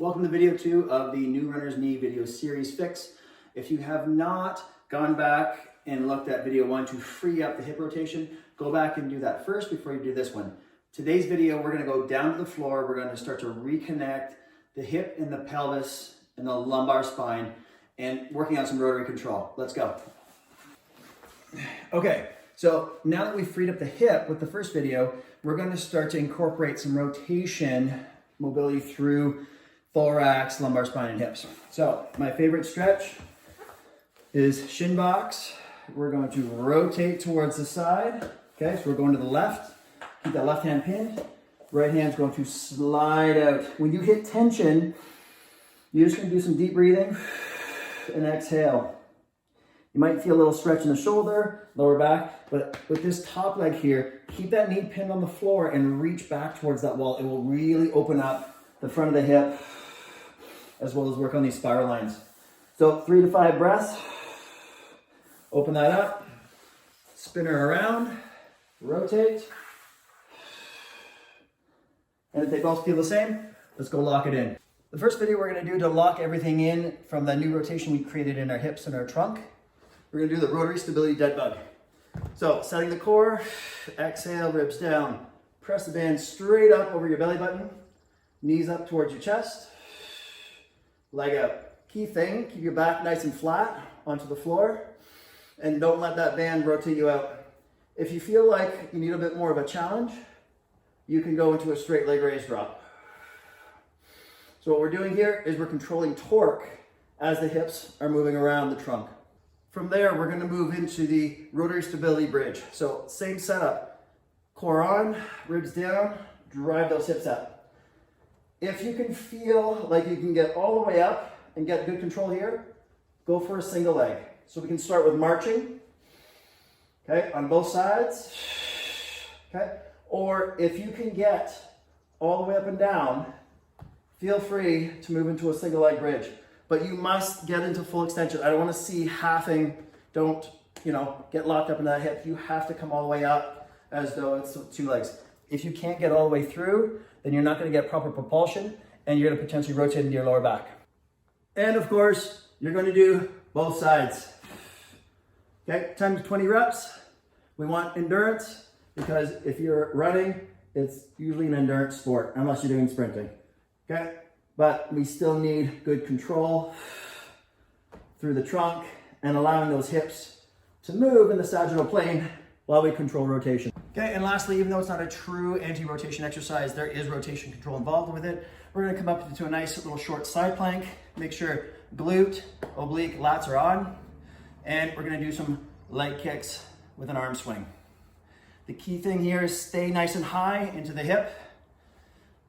Welcome to video 2 of the New Runner's Knee video series fix. If you have not gone back and looked at video 1 to free up the hip rotation, go back and do that first before you do this one. Today's video, we're going to go down to the floor. We're going to start to reconnect the hip and the pelvis and the lumbar spine and working on some rotary control. Let's go. Okay, so now that we've freed up the hip with the first video, we're going to start to incorporate some rotation mobility through thorax, lumbar spine, and hips. So my favorite stretch is shin box. We're going to rotate towards the side. Okay, so we're going to the left. Keep that left hand pinned. Right hand's going to slide out. When you hit tension, you're just going to do some deep breathing and exhale. You might feel a little stretch in the shoulder, lower back, but with this top leg here, keep that knee pinned on the floor and reach back towards that wall. It will really open up the front of the hip, as well as work on these spiral lines. So 3 to 5 breaths. Open that up, spin her around, rotate. And if they both feel the same, let's go lock it in. The first video we're gonna do to lock everything in from the new rotation we created in our hips and our trunk, we're gonna do the rotary stability dead bug. So setting the core, exhale, ribs down. Press the band straight up over your belly button, knees up towards your chest. Leg out. Key thing, keep your back nice and flat onto the floor and don't let that band rotate you out. If you feel like you need a bit more of a challenge, you can go into a straight leg raise drop. So what we're doing here is we're controlling torque as the hips are moving around the trunk. From there, we're going to move into the rotary stability bridge. So same setup, core on, ribs down, drive those hips up. If you can feel like you can get all the way up and get good control here, go for a single leg. So we can start with marching, okay, on both sides, okay? Or if you can get all the way up and down, feel free to move into a single leg bridge. But you must get into full extension. I don't want to see halving. Don't, get locked up in that hip. You have to come all the way up as though it's 2 legs. If you can't get all the way through, then you're not going to get proper propulsion and you're going to potentially rotate into your lower back. And of course, you're going to do both sides. Okay, 10 to 20 reps. We want endurance because if you're running, it's usually an endurance sport unless you're doing sprinting. Okay, but we still need good control through the trunk and allowing those hips to move in the sagittal plane while we control rotation. Okay, and lastly, even though it's not a true anti-rotation exercise, there is rotation control involved with it. We're gonna come up into a nice little short side plank. Make sure glute, oblique, lats are on. And we're gonna do some leg kicks with an arm swing. The key thing here is stay nice and high into the hip.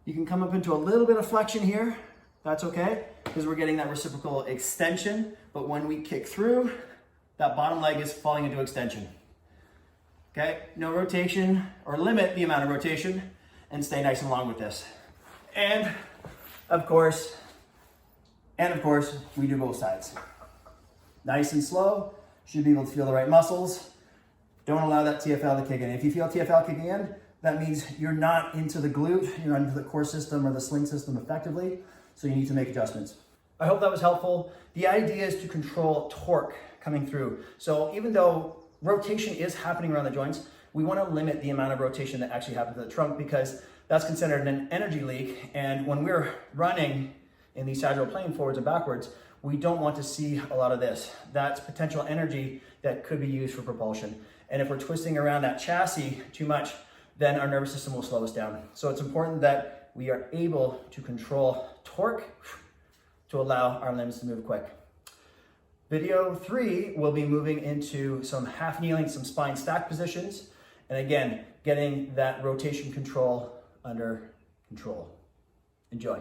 You can come up into a little bit of flexion here. That's okay, because we're getting that reciprocal extension. But when we kick through, that bottom leg is falling into extension. Okay, no rotation, or limit the amount of rotation, and stay nice and long with this. And of course, we do both sides. Nice and slow, should be able to feel the right muscles. Don't allow that TFL to kick in. If you feel TFL kicking in, that means you're not into the glute, you're not into the core system or the sling system effectively, so you need to make adjustments. I hope that was helpful. The idea is to control torque coming through. So even though rotation is happening around the joints, we want to limit the amount of rotation that actually happens to the trunk because that's considered an energy leak. And when we're running in the sagittal plane forwards and backwards, we don't want to see a lot of this. That's potential energy that could be used for propulsion. And if we're twisting around that chassis too much, then our nervous system will slow us down. So it's important that we are able to control torque to allow our limbs to move quick. Video 3 will be moving into some half kneeling, some spine stack positions, and again, getting that rotation control under control. Enjoy.